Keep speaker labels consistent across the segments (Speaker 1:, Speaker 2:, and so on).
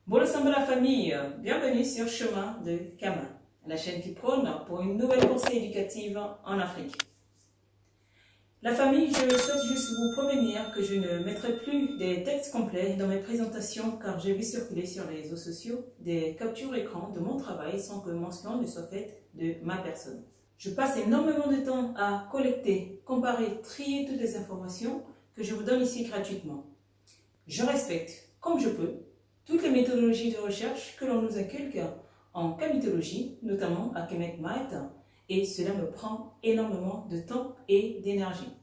Speaker 1: Bonjour ensemble la famille, bienvenue sur Chemin de Kama, la chaîne qui prône pour une nouvelle pensée éducative en Afrique. La famille, je souhaite juste vous prévenir que je ne mettrai plus des textes complets dans mes présentations car j'ai vu circuler sur les réseaux sociaux des captures écran de mon travail sans que mention ne soit faite de ma personne. Je passe énormément de temps à collecter, comparer, trier toutes les informations que je vous donne ici gratuitement. Je respecte, comme je peux, toutes les méthodologies de recherche que l'on nous inculque en camitologie, notamment à Kemet Math, et cela me prend énormément de temps et d'énergie.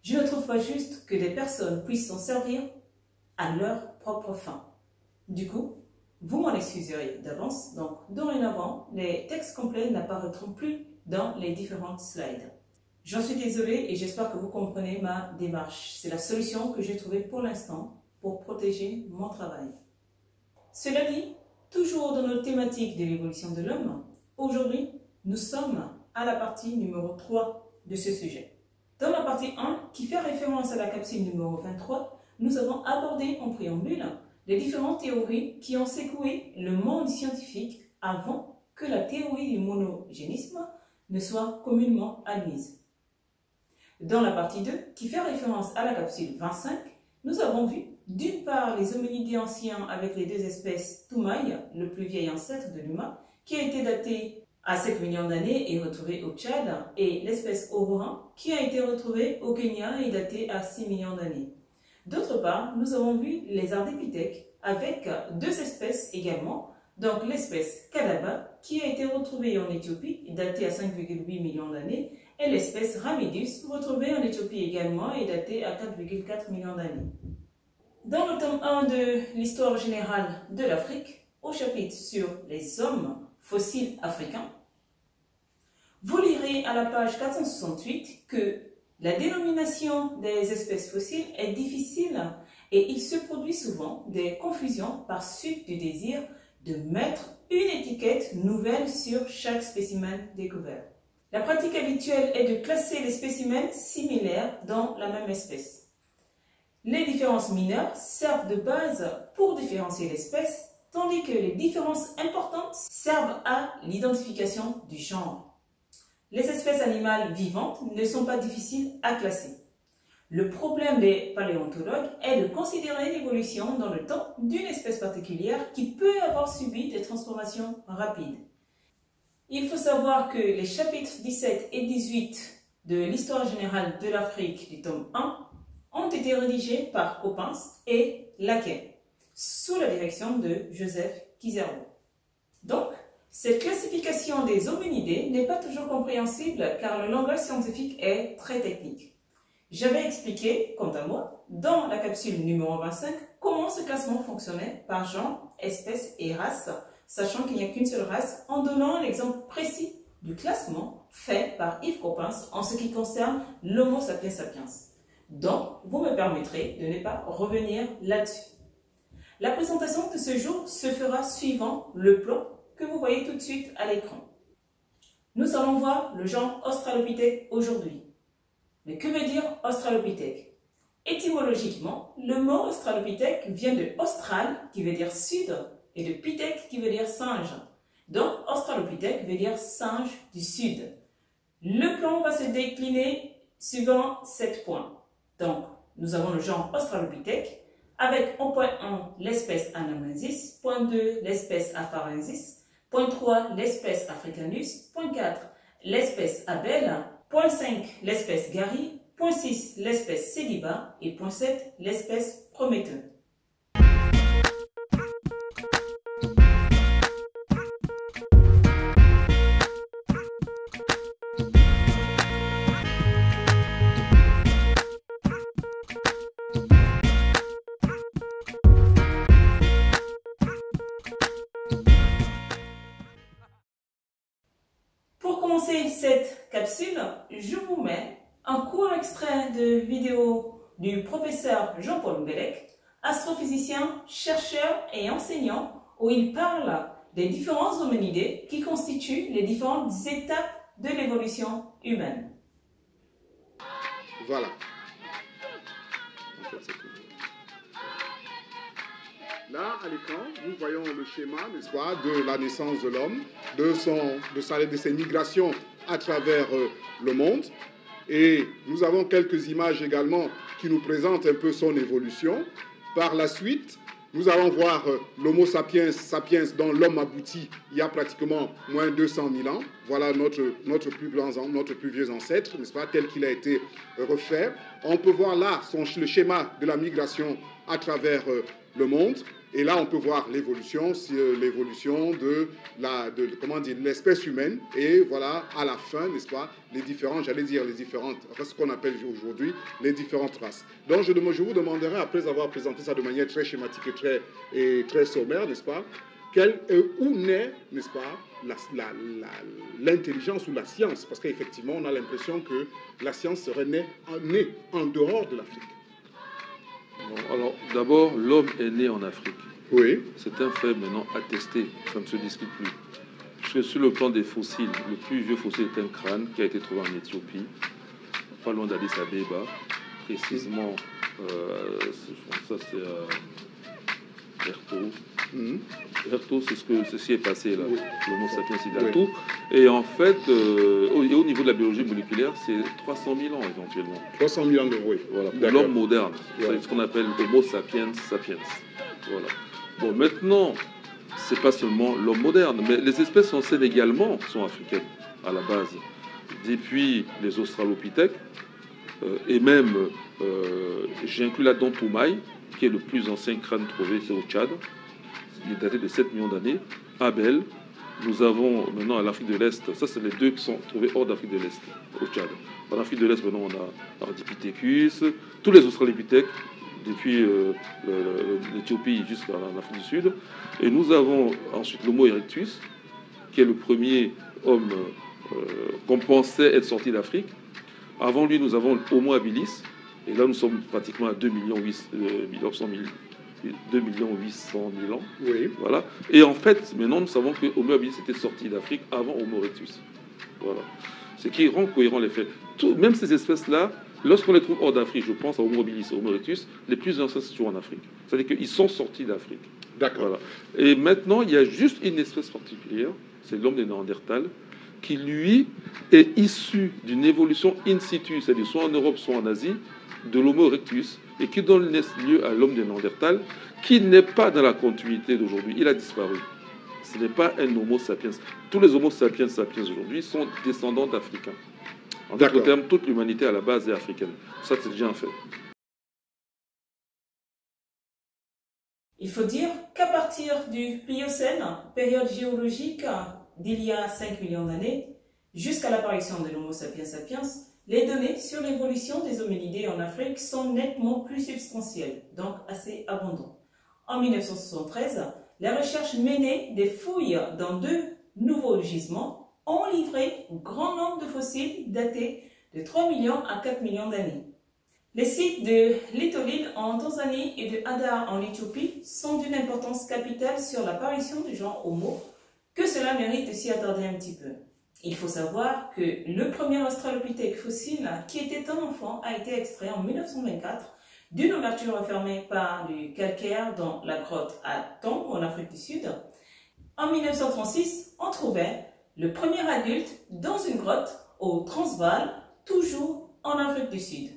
Speaker 1: Je ne trouve pas juste que des personnes puissent s'en servir à leur propre fin. Du coup, vous m'en excuserez d'avance, donc dorénavant, les textes complets n'apparaîtront plus dans les différentes slides. J'en suis désolée et j'espère que vous comprenez ma démarche. C'est la solution que j'ai trouvée pour l'instant pour protéger mon travail. Cela dit, toujours dans notre thématique de l'évolution de l'homme, aujourd'hui, nous sommes à la partie numéro 3 de ce sujet. Dans la partie 1, qui fait référence à la capsule numéro 23, nous avons abordé en préambule les différentes théories qui ont secoué le monde scientifique avant que la théorie du monogénisme ne soit communément admise. Dans la partie 2, qui fait référence à la capsule 25, nous avons vu d'une part les hominidés anciens avec les deux espèces Toumaï, le plus vieil ancêtre de l'humain, qui a été daté à 7 millions d'années et retrouvé au Tchad, et l'espèce Ororan, qui a été retrouvée au Kenya et datée à 6 millions d'années. D'autre part, nous avons vu les ardépithèques avec deux espèces également, donc l'espèce Kadaba, qui a été retrouvée en Éthiopie, datée à 5,8 millions d'années, et l'espèce Ramidus, retrouvée en Éthiopie également et datée à 4,4 millions d'années. Dans le tome 1 de l'histoire générale de l'Afrique, au chapitre sur les hommes fossiles africains, vous lirez à la page 468 que la dénomination des espèces fossiles est difficile et il se produit souvent des confusions par suite du désir de mettre une étiquette nouvelle sur chaque spécimen découvert. La pratique habituelle est de classer les spécimens similaires dans la même espèce. Les différences mineures servent de base pour différencier l'espèce, tandis que les différences importantes servent à l'identification du genre. Les espèces animales vivantes ne sont pas difficiles à classer. Le problème des paléontologues est de considérer l'évolution dans le temps d'une espèce particulière qui peut avoir subi des transformations rapides. Il faut savoir que les chapitres 17 et 18 de l'histoire générale de l'Afrique du tome 1 ont été rédigés par Coppens et Laquet, sous la direction de Joseph Kizerbo. Donc, cette classification des hominidés n'est pas toujours compréhensible car le langage scientifique est très technique. J'avais expliqué, quant à moi, dans la capsule numéro 25, comment ce classement fonctionnait par genre, espèce et race, sachant qu'il n'y a qu'une seule race, en donnant l'exemple précis du classement fait par Yves Coppens en ce qui concerne l'Homo sapiens sapiens. Donc, vous me permettrez de ne pas revenir là-dessus. La présentation de ce jour se fera suivant le plan que vous voyez tout de suite à l'écran. Nous allons voir le genre Australopithèque aujourd'hui. Mais que veut dire Australopithèque? Étymologiquement, le mot Australopithèque vient de Austral, qui veut dire sud, et de Pithèque, qui veut dire singe. Donc, Australopithèque veut dire singe du sud. Le plan va se décliner suivant 7 points. Donc, nous avons le genre Australopithèque, avec en point 1 l'espèce Anamensis, point 2 l'espèce Afarensis, point 3 l'espèce Africanus, point 4 l'espèce Abel, point 5 l'espèce Gary, point 6 l'espèce Sediba et point 7 l'espèce Prométhée. Pour commencer cette capsule, je vous mets un court extrait de vidéo du professeur Jean-Paul Mbelec, astrophysicien, chercheur et enseignant, où il parle des différents hominidés qui constituent les différentes étapes de l'évolution humaine.
Speaker 2: Voilà. Là, à l'écran, nous voyons le schéma, n'est-ce pas, de la naissance de l'homme, de ses migrations à travers le monde. Et nous avons quelques images également qui nous présentent un peu son évolution. Par la suite, nous allons voir l'Homo sapiens sapiens dont l'homme aboutit il y a pratiquement moins de 200 000 ans. Voilà notre plus vieux ancêtre, n'est-ce pas, tel qu'il a été refait. On peut voir là le schéma de la migration à travers le monde. Et là, on peut voir l'évolution de l'espèce humaine. Et voilà, à la fin, n'est-ce pas, ce qu'on appelle aujourd'hui les différentes races. Donc, je vous demanderai, après avoir présenté ça de manière très schématique et très sommaire, n'est-ce pas, où naît, n'est-ce pas, l'intelligence ou la science. Parce qu'effectivement, on a l'impression que la science serait née en dehors de l'Afrique.
Speaker 3: Bon, alors, d'abord, l'homme est né en Afrique.
Speaker 2: Oui.
Speaker 3: C'est un fait maintenant attesté, ça ne se discute plus. Parce que sur le plan des fossiles, le plus vieux fossile est un crâne qui a été trouvé en Éthiopie, pas loin d'Addis Abeba, précisément, ça c'est Herto. Herto, c'est ce qui est passé là, oui. L'Homo sapiens Hidato. Oui. Et en fait, au niveau de la biologie moléculaire, c'est 300 000 ans éventuellement.
Speaker 2: 300 000 ans, oui.
Speaker 3: Voilà, pour l'homme moderne. C'est ce qu'on appelle Homo sapiens sapiens. Voilà. Bon, maintenant, c'est pas seulement l'homme moderne, mais les espèces anciennes également sont africaines à la base. Depuis les australopithèques, et même, j'inclus là-dedans Toumaï, qui est le plus ancien crâne trouvé, c'est au Tchad. Il est daté de 7 millions d'années. Abel, nous avons maintenant à l'Afrique de l'Est, ça c'est les deux qui sont trouvés hors d'Afrique de l'Est, au Tchad. En Afrique de l'Est, maintenant on a Ardipithecus, tous les australopithèques, depuis l'Éthiopie jusqu'à l'Afrique du Sud. Et nous avons ensuite l'Homo erectus, qui est le premier homme qu'on pensait être sorti d'Afrique. Avant lui, nous avons l'Homo habilis, et là nous sommes pratiquement à 2 800 000 ans.
Speaker 2: Oui.
Speaker 3: Voilà. Et en fait, maintenant nous savons que Homo habilis était sorti d'Afrique avant Homo erectus. Voilà. Ce qui rend cohérent les faits. Même ces espèces-là, lorsqu'on les trouve hors d'Afrique, je pense à Homo habilis et Homo erectus, les plus anciens se trouvent en Afrique. C'est-à-dire qu'ils sont sortis d'Afrique.
Speaker 2: D'accord.
Speaker 3: Voilà. Et maintenant, il y a juste une espèce particulière, c'est l'homme des Néandertals, qui, lui, est issu d'une évolution in situ, c'est-à-dire soit en Europe, soit en Asie, de l'Homo erectus, et qui donne lieu à l'homme des Néandertals, qui n'est pas dans la continuité d'aujourd'hui. Il a disparu. Ce n'est pas un Homo sapiens. Tous les Homo sapiens sapiens aujourd'hui sont descendants d'Africains. En d'autres termes, toute l'humanité à la base est africaine. Ça, c'est déjà un fait.
Speaker 1: Il faut dire qu'à partir du Pliocène, période géologique d'il y a 5 millions d'années, jusqu'à l'apparition de l'Homo sapiens sapiens, les données sur l'évolution des hominidés en Afrique sont nettement plus substantielles, donc assez abondantes. En 1973, les recherches menées des fouilles dans 2 nouveaux gisements ont livré un grand nombre de fossiles datés de 3 millions à 4 millions d'années. Les sites de Litolin en Tanzanie et de Hadar en Éthiopie sont d'une importance capitale sur l'apparition du genre Homo, que cela mérite de s'y attarder un petit peu. Il faut savoir que le premier australopithèque fossile qui était un enfant a été extrait en 1924 d'une ouverture refermée par du calcaire dans la grotte à Tombe en Afrique du Sud. En 1936, on trouvait le premier adulte dans une grotte au Transvaal, toujours en Afrique du Sud.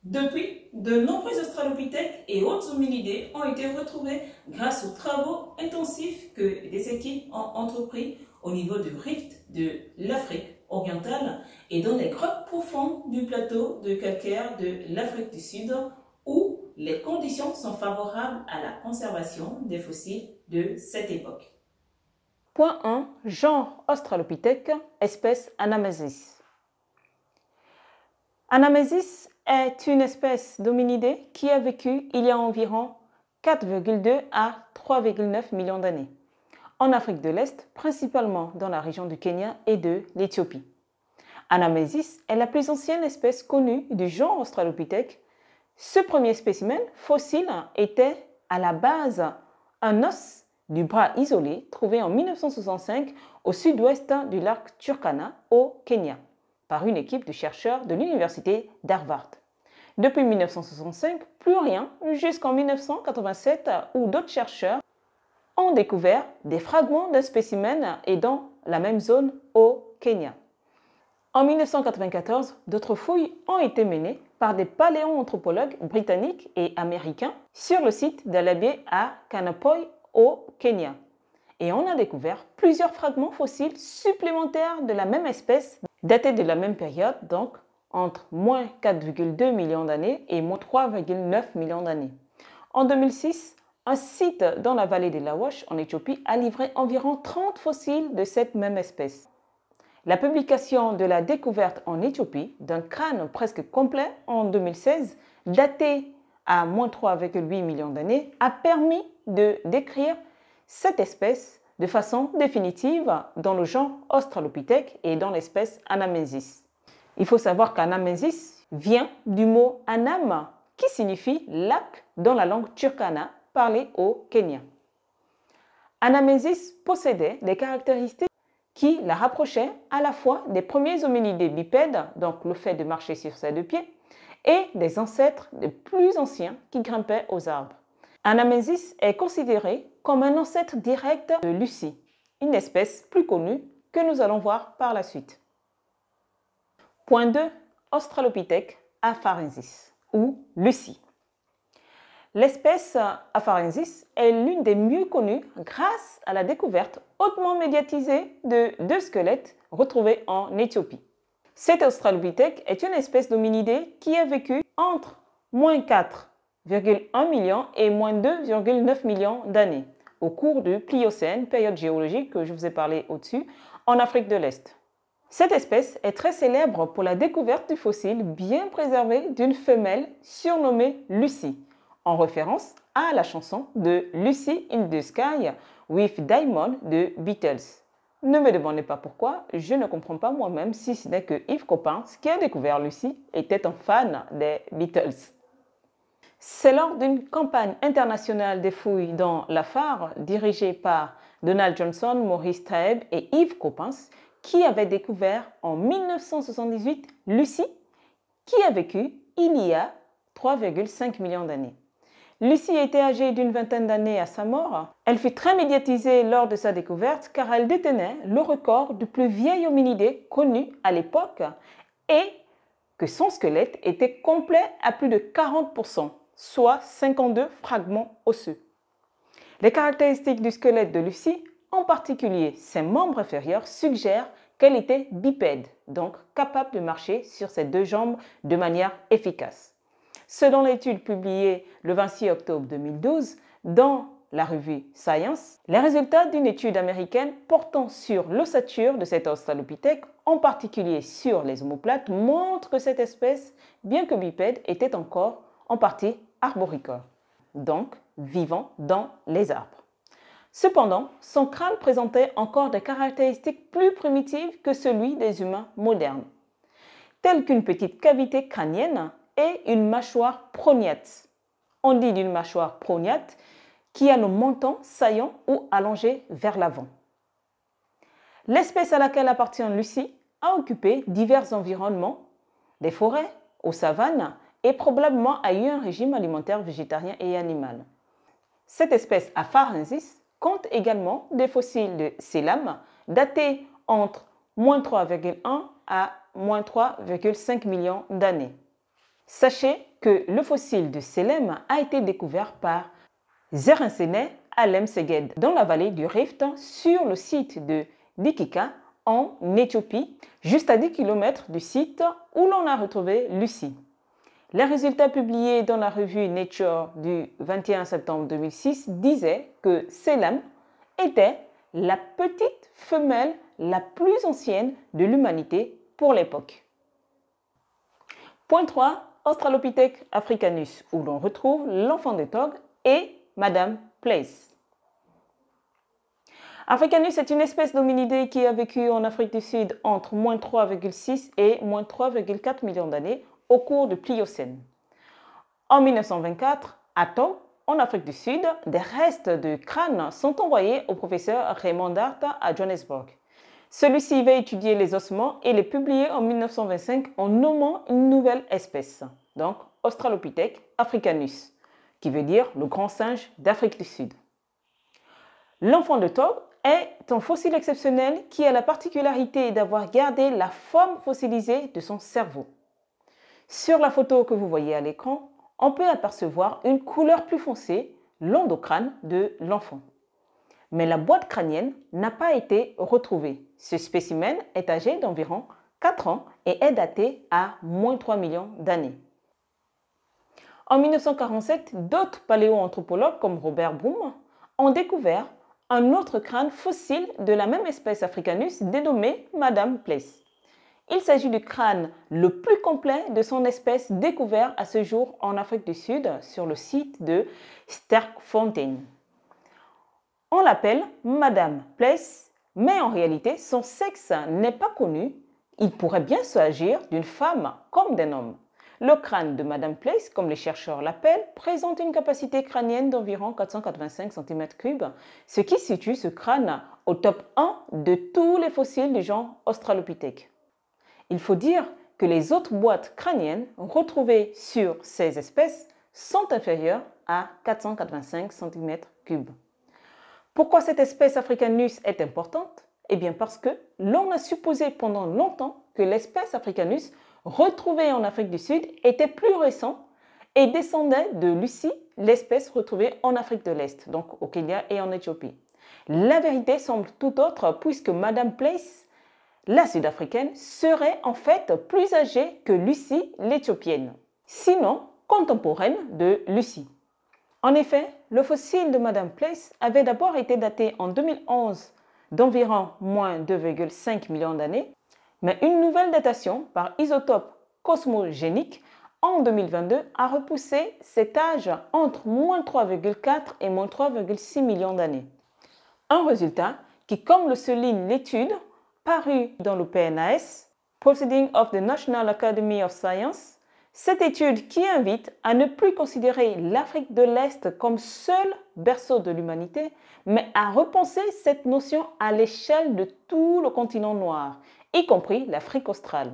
Speaker 1: Depuis, de nombreux australopithèques et autres hominidés ont été retrouvés grâce aux travaux intensifs que des équipes ont entrepris au niveau du rift de l'Afrique orientale et dans les grottes profondes du plateau de calcaire de l'Afrique du Sud où les conditions sont favorables à la conservation des fossiles de cette époque.
Speaker 4: Point 1. Genre Australopithèque, espèce Anamesis. Anamesis est une espèce d'hominidé qui a vécu il y a environ 4,2 à 3,9 millions d'années, en Afrique de l'Est, principalement dans la région du Kenya et de l'Éthiopie. Anamesis est la plus ancienne espèce connue du genre Australopithèque. Ce premier spécimen fossile était à la base un os du bras isolé trouvé en 1965 au sud-ouest du lac Turkana au Kenya par une équipe de chercheurs de l'université d'Harvard. Depuis 1965, plus rien jusqu'en 1987 où d'autres chercheurs ont découvert des fragments d'un spécimen et dans la même zone au Kenya. En 1994, d'autres fouilles ont été menées par des paléoanthropologues britanniques et américains sur le site d'Alabie à Kanapoi au Kenya. Et on a découvert plusieurs fragments fossiles supplémentaires de la même espèce datés de la même période, donc entre moins 4,2 millions d'années et moins 3,9 millions d'années. En 2006, un site dans la vallée de l'Awash en Éthiopie a livré environ 30 fossiles de cette même espèce. La publication de la découverte en Éthiopie d'un crâne presque complet en 2016, daté à moins 3,8 millions d'années, a permis de décrire cette espèce de façon définitive dans le genre Australopithèque et dans l'espèce Anamensis. Il faut savoir qu'Anamensis vient du mot Anam, qui signifie lac dans la langue turkana parlée au Kenya. Anamensis possédait des caractéristiques qui la rapprochaient à la fois des premiers hominidés bipèdes, donc le fait de marcher sur ses deux pieds, et des ancêtres des plus anciens qui grimpaient aux arbres. Anamensis est considéré comme un ancêtre direct de Lucie, une espèce plus connue que nous allons voir par la suite. Point 2. Australopithèque afarensis ou Lucie. L'espèce afarensis est l'une des mieux connues grâce à la découverte hautement médiatisée de deux squelettes retrouvés en Éthiopie. Cet australopithèque est une espèce d'hominidé qui a vécu entre moins 4,1 millions et moins 2,9 millions d'années au cours du Pliocène, période géologique que je vous ai parlé au-dessus, en Afrique de l'Est. Cette espèce est très célèbre pour la découverte du fossile bien préservé d'une femelle surnommée Lucie, en référence à la chanson de Lucy in the Sky with Diamond de Beatles. Ne me demandez pas pourquoi, je ne comprends pas moi-même si ce n'est que Yves Coppens, qui a découvert Lucie, était un fan des Beatles. C'est lors d'une campagne internationale des fouilles dans l'Afar, dirigée par Donald Johnson, Maurice Taeb et Yves Coppens, qui avait découvert en 1978 Lucie, qui a vécu il y a 3,5 millions d'années. Lucie était âgée d'une vingtaine d'années à sa mort. Elle fut très médiatisée lors de sa découverte car elle détenait le record du plus vieil hominidé connu à l'époque et que son squelette était complet à plus de 40%, soit 52 fragments osseux. Les caractéristiques du squelette de Lucie, en particulier ses membres inférieurs, suggèrent qu'elle était bipède, donc capable de marcher sur ses deux jambes de manière efficace. Selon l'étude publiée le 26 octobre 2012 dans la revue Science, les résultats d'une étude américaine portant sur l'ossature de cet australopithèque, en particulier sur les omoplates, montrent que cette espèce, bien que bipède, était encore en partie arboricole, donc vivant dans les arbres. Cependant, son crâne présentait encore des caractéristiques plus primitives que celui des humains modernes, telles qu'une petite cavité crânienne et une mâchoire prognate. On dit d'une mâchoire prognate qui a le menton saillant ou allongé vers l'avant. L'espèce à laquelle appartient Lucie a occupé divers environnements, des forêts, aux savanes et probablement a eu un régime alimentaire végétarien et animal. Cette espèce afarensis compte également des fossiles de Selam datés entre moins 3,1 à moins 3,5 millions d'années. Sachez que le fossile de Selam a été découvert par Zerensene Alem-Seged dans la vallée du Rift sur le site de Dikika en Éthiopie, juste à 10 km du site où l'on a retrouvé Lucie. Les résultats publiés dans la revue Nature du 21 septembre 2006 disaient que Selam était la petite femelle la plus ancienne de l'humanité pour l'époque. Point 3. Australopithèque africanus, où l'on retrouve l'enfant de Tog et Madame Place. Africanus est une espèce d'hominidé qui a vécu en Afrique du Sud entre moins 3,6 et moins 3,4 millions d'années au cours du Pliocène. En 1924, à Tog, en Afrique du Sud, des restes de crâne sont envoyés au professeur Raymond Dart à Johannesburg. Celui-ci va étudier les ossements et les publier en 1925 en nommant une nouvelle espèce, donc Australopithèque africanus, qui veut dire le grand singe d'Afrique du Sud. L'enfant de Tog est un fossile exceptionnel qui a la particularité d'avoir gardé la forme fossilisée de son cerveau. Sur la photo que vous voyez à l'écran, on peut apercevoir une couleur plus foncée, l'endocrâne de l'enfant. Mais la boîte crânienne n'a pas été retrouvée. Ce spécimen est âgé d'environ 4 ans et est daté à moins 3 millions d'années. En 1947, d'autres paléoanthropologues comme Robert Broom ont découvert un autre crâne fossile de la même espèce Africanus dénommé Madame Place. Il s'agit du crâne le plus complet de son espèce découvert à ce jour en Afrique du Sud sur le site de Sterkfontein. On l'appelle Madame Place, mais en réalité, son sexe n'est pas connu. Il pourrait bien s'agir d'une femme comme d'un homme. Le crâne de Madame Place, comme les chercheurs l'appellent, présente une capacité crânienne d'environ 485 cm3, ce qui situe ce crâne au top 1 de tous les fossiles du genre Australopithèque. Il faut dire que les autres boîtes crâniennes retrouvées sur ces espèces sont inférieures à 485 cm3. Pourquoi cette espèce Africanus est importante? Eh bien parce que l'on a supposé pendant longtemps que l'espèce Africanus retrouvée en Afrique du Sud était plus récente et descendait de Lucie, l'espèce retrouvée en Afrique de l'Est, donc au Kenya et en Éthiopie. La vérité semble tout autre puisque Madame Place, la sud-africaine, serait en fait plus âgée que Lucie, l'éthiopienne, sinon contemporaine de Lucie. En effet, le fossile de Madame Place avait d'abord été daté en 2011 d'environ moins 2,5 millions d'années, mais une nouvelle datation par isotope cosmogénique en 2022 a repoussé cet âge entre moins 3,4 et moins 3,6 millions d'années. Un résultat qui, comme le souligne l'étude parue dans le PNAS, Proceedings of the National Academy of Science, cette étude qui invite à ne plus considérer l'Afrique de l'Est comme seul berceau de l'humanité, mais à repenser cette notion à l'échelle de tout le continent noir, y compris l'Afrique australe.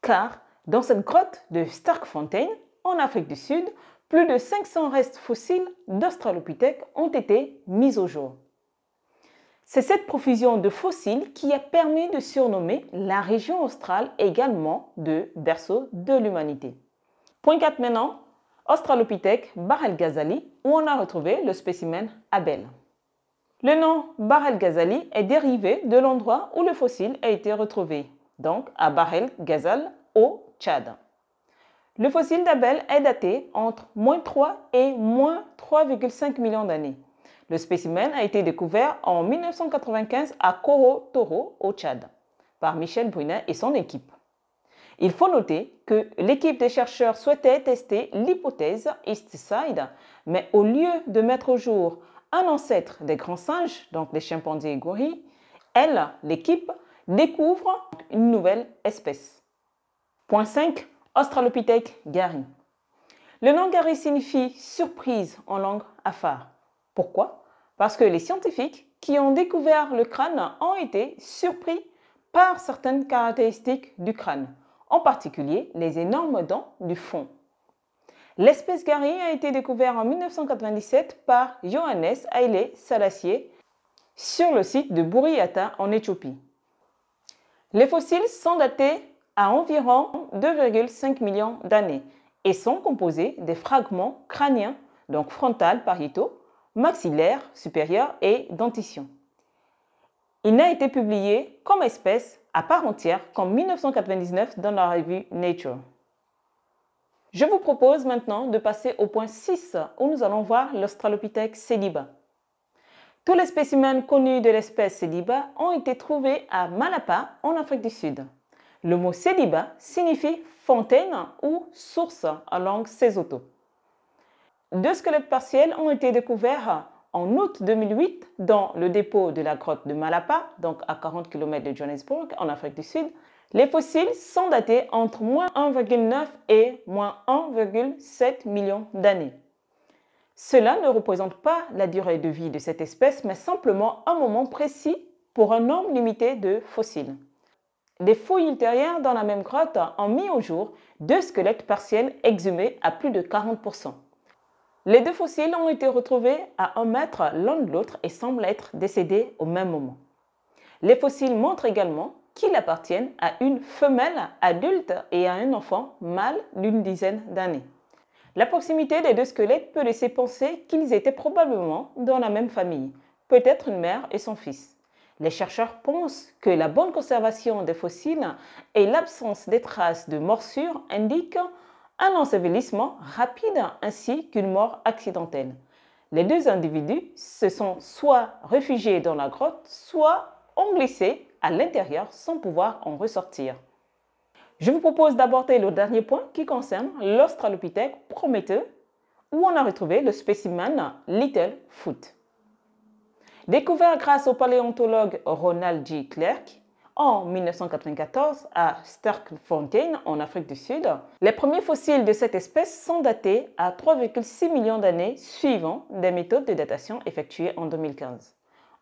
Speaker 4: Car dans cette grotte de Sterkfontein, en Afrique du Sud, plus de 500 restes fossiles d'Australopithèques ont été mis au jour. C'est cette profusion de fossiles qui a permis de surnommer la région australe également de berceau de l'humanité. Point 4 maintenant, Australopithèque Bahr-el-Ghazali, où on a retrouvé le spécimen Abel. Le nom Bahr-el-Ghazali est dérivé de l'endroit où le fossile a été retrouvé, donc à Bahr-el-Ghazal au Tchad. Le fossile d'Abel est daté entre moins 3 et moins 3,5 millions d'années. Le spécimen a été découvert en 1995 à Koro Toro au Tchad par Michel Brunet et son équipe. Il faut noter que l'équipe des chercheurs souhaitait tester l'hypothèse Eastside, mais au lieu de mettre au jour un ancêtre des grands singes, donc les chimpanzés et gorilles, l'équipe, découvre une nouvelle espèce. Point 5. Australopithèque Gary. Le nom Gary signifie surprise en langue afar. Pourquoi? Parce que les scientifiques qui ont découvert le crâne ont été surpris par certaines caractéristiques du crâne, en particulier les énormes dents du fond. L'espèce Gary a été découverte en 1997 par Johannes Haile Selassie sur le site de Buriyata en Éthiopie. Les fossiles sont datés à environ 2,5 millions d'années et sont composés des fragments crâniens, donc frontal, pariétaux, maxillaire supérieur et dentition. Il n'a été publié comme espèce à part entière qu'en 1999 dans la revue Nature. Je vous propose maintenant de passer au point 6 où nous allons voir l'Australopithèque Sediba. Tous les spécimens connus de l'espèce Sediba ont été trouvés à Malapa en Afrique du Sud. Le mot Sediba signifie fontaine ou source en langue sesotho. 2 squelettes partiels ont été découverts en août 2008 dans le dépôt de la grotte de Malapa, donc à 40 km de Johannesburg, en Afrique du Sud. Les fossiles sont datés entre moins 1,9 et moins 1,7 million d'années. Cela ne représente pas la durée de vie de cette espèce, mais simplement un moment précis pour un nombre limité de fossiles. Des fouilles ultérieures dans la même grotte ont mis au jour 2 squelettes partiels exhumés à plus de 40%. Les deux fossiles ont été retrouvés à 1 mètre l'un de l'autre et semblent être décédés au même moment. Les fossiles montrent également qu'ils appartiennent à une femelle adulte et à un enfant mâle d'une dizaine d'années. La proximité des deux squelettes peut laisser penser qu'ils étaient probablement dans la même famille, peut-être une mère et son fils. Les chercheurs pensent que la bonne conservation des fossiles et l'absence des traces de morsures indiquent un ensevelissement rapide ainsi qu'une mort accidentelle. Les deux individus se sont soit réfugiés dans la grotte, soit ont glissé à l'intérieur sans pouvoir en ressortir. Je vous propose d'aborder le dernier point qui concerne l'Australopithèque prométhée, où on a retrouvé le spécimen Littlefoot. Découvert grâce au paléontologue Ronald J. Clark en 1994 à Sterkfontein en Afrique du Sud, les premiers fossiles de cette espèce sont datés à 3,6 millions d'années suivant des méthodes de datation effectuées en 2015.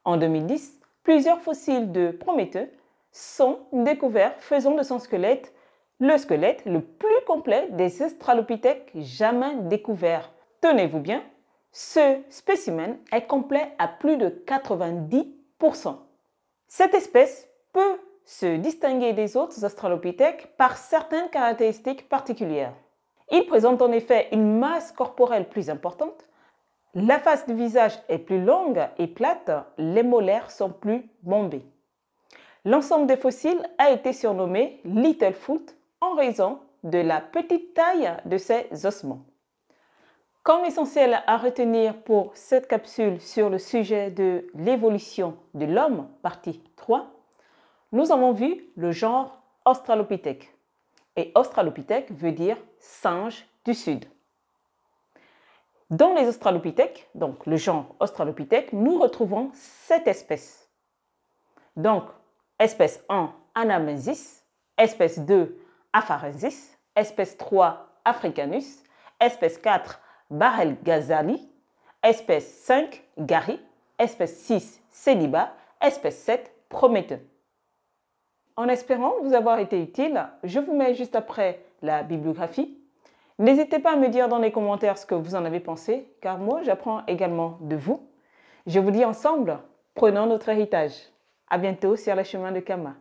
Speaker 4: En 2010, plusieurs fossiles de Prométhée sont découverts, faisant de son squelette le squelette le plus complet des Australopithèques jamais découverts. Tenez-vous bien, ce spécimen est complet à plus de 90%. Cette espèce peut se distinguer des autres Australopithèques par certaines caractéristiques particulières. Il présente en effet une masse corporelle plus importante, la face du visage est plus longue et plate, les molaires sont plus bombés. L'ensemble des fossiles a été surnommé Littlefoot en raison de la petite taille de ses ossements. Comme essentiel à retenir pour cette capsule sur le sujet de l'évolution de l'homme, partie 3, nous avons vu le genre Australopithèque. Et Australopithèque veut dire singe du Sud. Dans les Australopithèques, donc le genre Australopithèque, nous retrouvons 7 espèces. Donc, espèce 1, Anamensis, espèce 2, Afarensis, espèce 3, Africanus, espèce 4, Barrel-Ghazali, espèce 5, Gary, espèce 6, Céliba, espèce 7, Prométhée. En espérant vous avoir été utile, je vous mets juste après la bibliographie. N'hésitez pas à me dire dans les commentaires ce que vous en avez pensé, car moi j'apprends également de vous. Je vous dis ensemble, prenons notre héritage. À bientôt sur les chemins de Kama.